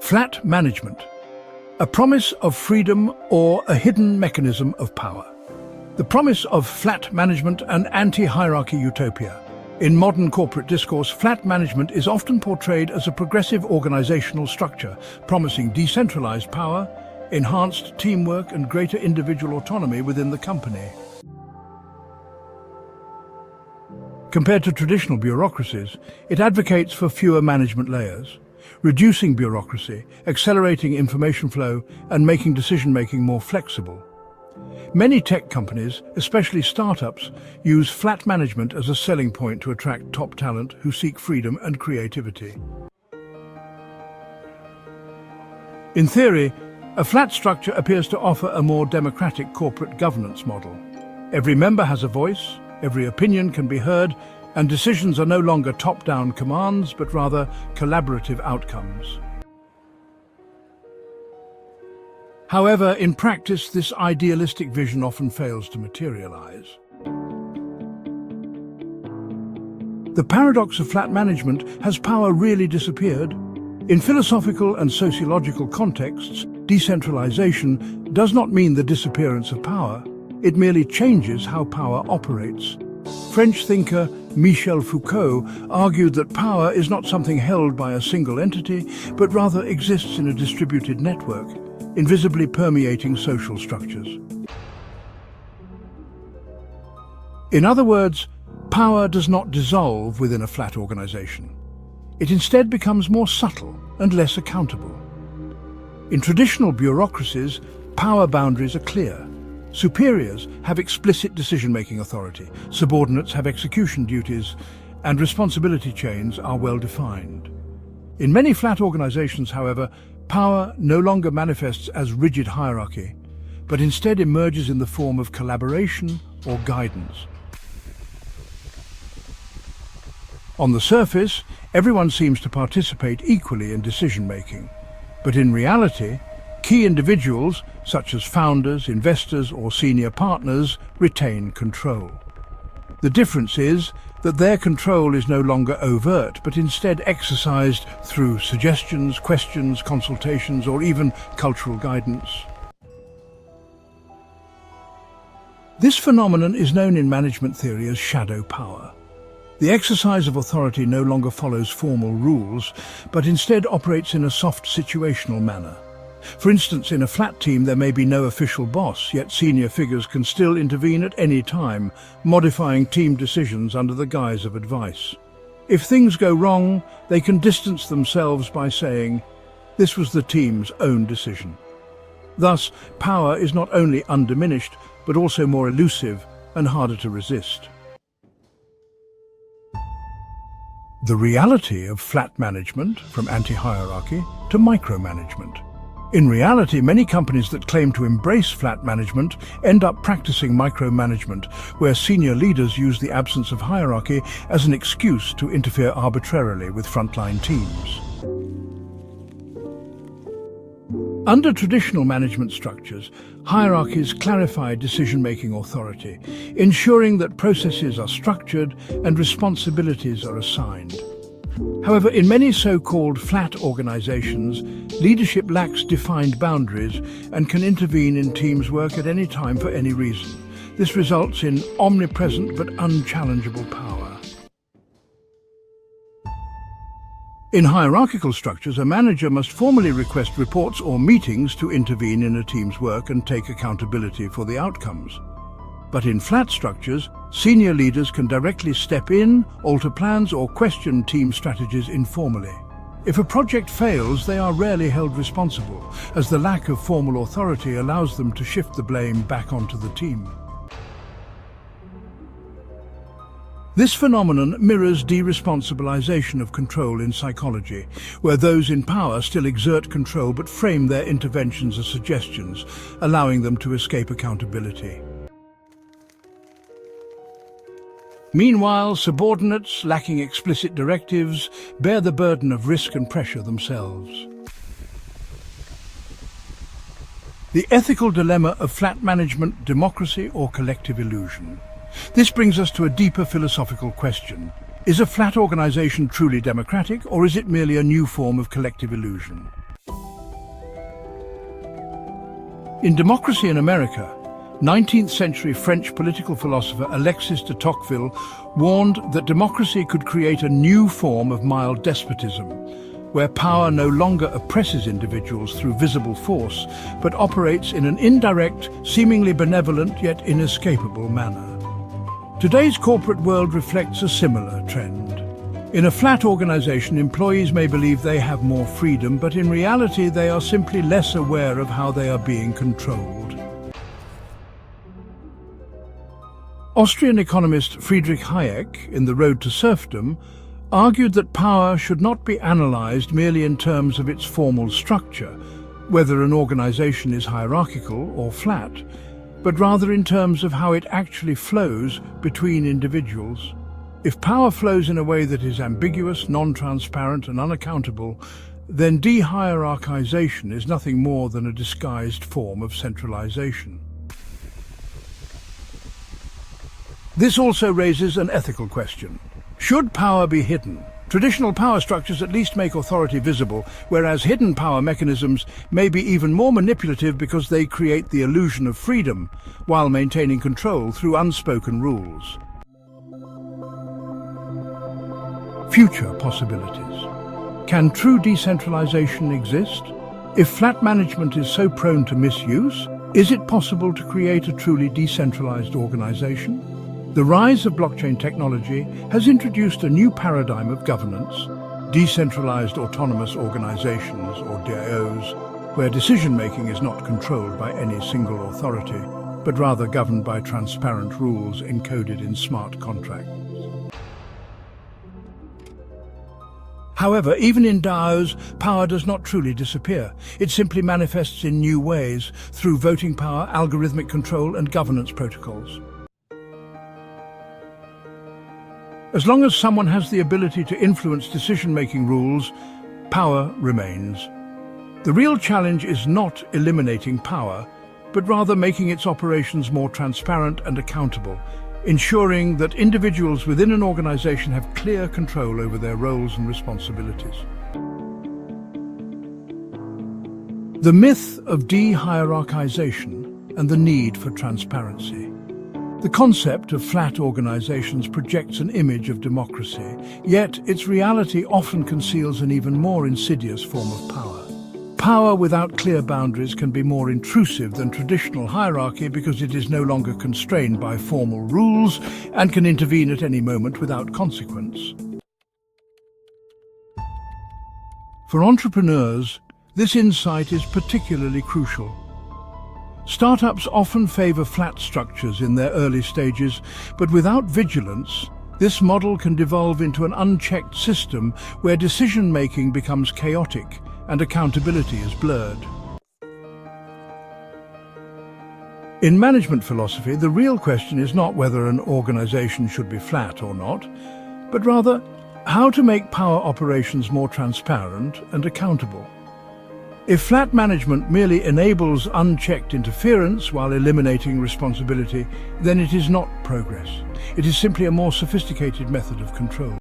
Flat management, a promise of freedom or a hidden mechanism of power. The promise of flat management, an anti-hierarchy utopia. In modern corporate discourse, flat management is often portrayed as a progressive organizational structure, promising decentralized power, enhanced teamwork and greater individual autonomy within the company. Compared to traditional bureaucracies, it advocates for fewer management layers, reducing bureaucracy, accelerating information flow, and making decision-making more flexible. Many tech companies, especially startups, use flat management as a selling point to attract top talent who seek freedom and creativity. In theory, a flat structure appears to offer a more democratic corporate governance model. Every member has a voice, every opinion can be heard, and decisions are no longer top-down commands, but rather collaborative outcomes. However, in practice, this idealistic vision often fails to materialize. The paradox of flat management: has power really disappeared? In philosophical and sociological contexts, decentralization does not mean the disappearance of power. It merely changes how power operates. French thinker Michel Foucault argued that power is not something held by a single entity, but rather exists in a distributed network, invisibly permeating social structures. In other words, power does not dissolve within a flat organization. It instead becomes more subtle and less accountable. In traditional bureaucracies, power boundaries are clear. Superiors have explicit decision-making authority, subordinates have execution duties, and responsibility chains are well defined. In many flat organizations, however, power no longer manifests as rigid hierarchy, but instead emerges in the form of collaboration or guidance. On the surface, everyone seems to participate equally in decision-making, but in reality, key individuals, such as founders, investors, or senior partners, retain control. The difference is that their control is no longer overt, but instead exercised through suggestions, questions, consultations, or even cultural guidance. This phenomenon is known in management theory as shadow power. The exercise of authority no longer follows formal rules, but instead operates in a soft situational manner. For instance, in a flat team there may be no official boss, yet senior figures can still intervene at any time, modifying team decisions under the guise of advice. If things go wrong, they can distance themselves by saying, "This was the team's own decision." Thus, power is not only undiminished, but also more elusive and harder to resist. The reality of flat management, from anti-hierarchy to micromanagement. In reality, many companies that claim to embrace flat management end up practicing micromanagement, where senior leaders use the absence of hierarchy as an excuse to interfere arbitrarily with frontline teams. Under traditional management structures, hierarchies clarify decision-making authority, ensuring that processes are structured and responsibilities are assigned. However, in many so-called flat organizations, leadership lacks defined boundaries and can intervene in teams' work at any time for any reason. This results in omnipresent but unchallengeable power. In hierarchical structures, a manager must formally request reports or meetings to intervene in a team's work and take accountability for the outcomes. But in flat structures, senior leaders can directly step in, alter plans, or question team strategies informally. If a project fails, they are rarely held responsible, as the lack of formal authority allows them to shift the blame back onto the team. This phenomenon mirrors deresponsibilization of control in psychology, where those in power still exert control but frame their interventions as suggestions, allowing them to escape accountability. Meanwhile, subordinates, lacking explicit directives, bear the burden of risk and pressure themselves. The ethical dilemma of flat management: democracy or collective illusion. This brings us to a deeper philosophical question. Is a flat organization truly democratic, or is it merely a new form of collective illusion? In Democracy in America, 19th century French political philosopher Alexis de Tocqueville warned that democracy could create a new form of mild despotism, where power no longer oppresses individuals through visible force, but operates in an indirect, seemingly benevolent yet inescapable manner. Today's corporate world reflects a similar trend. In a flat organization, employees may believe they have more freedom, but in reality they are simply less aware of how they are being controlled. Austrian economist Friedrich Hayek, in The Road to Serfdom, argued that power should not be analyzed merely in terms of its formal structure, whether an organization is hierarchical or flat, but rather in terms of how it actually flows between individuals. If power flows in a way that is ambiguous, non-transparent and unaccountable, then de-hierarchization is nothing more than a disguised form of centralization. This also raises an ethical question. Should power be hidden? Traditional power structures at least make authority visible, whereas hidden power mechanisms may be even more manipulative because they create the illusion of freedom while maintaining control through unspoken rules. Future possibilities. Can true decentralization exist? If flat management is so prone to misuse, is it possible to create a truly decentralized organization? The rise of blockchain technology has introduced a new paradigm of governance, decentralized autonomous organizations, or DAOs, where decision-making is not controlled by any single authority, but rather governed by transparent rules encoded in smart contracts. However, even in DAOs, power does not truly disappear. It simply manifests in new ways through voting power, algorithmic control, and governance protocols. As long as someone has the ability to influence decision-making rules, power remains. The real challenge is not eliminating power, but rather making its operations more transparent and accountable, ensuring that individuals within an organization have clear control over their roles and responsibilities. The myth of de-hierarchization and the need for transparency. The concept of flat organizations projects an image of democracy, yet its reality often conceals an even more insidious form of power. Power without clear boundaries can be more intrusive than traditional hierarchy because it is no longer constrained by formal rules and can intervene at any moment without consequence. For entrepreneurs, this insight is particularly crucial. Startups often favor flat structures in their early stages, but without vigilance, this model can devolve into an unchecked system where decision-making becomes chaotic and accountability is blurred. In management philosophy, the real question is not whether an organization should be flat or not, but rather how to make power operations more transparent and accountable. If flat management merely enables unchecked interference while eliminating responsibility, then it is not progress. It is simply a more sophisticated method of control.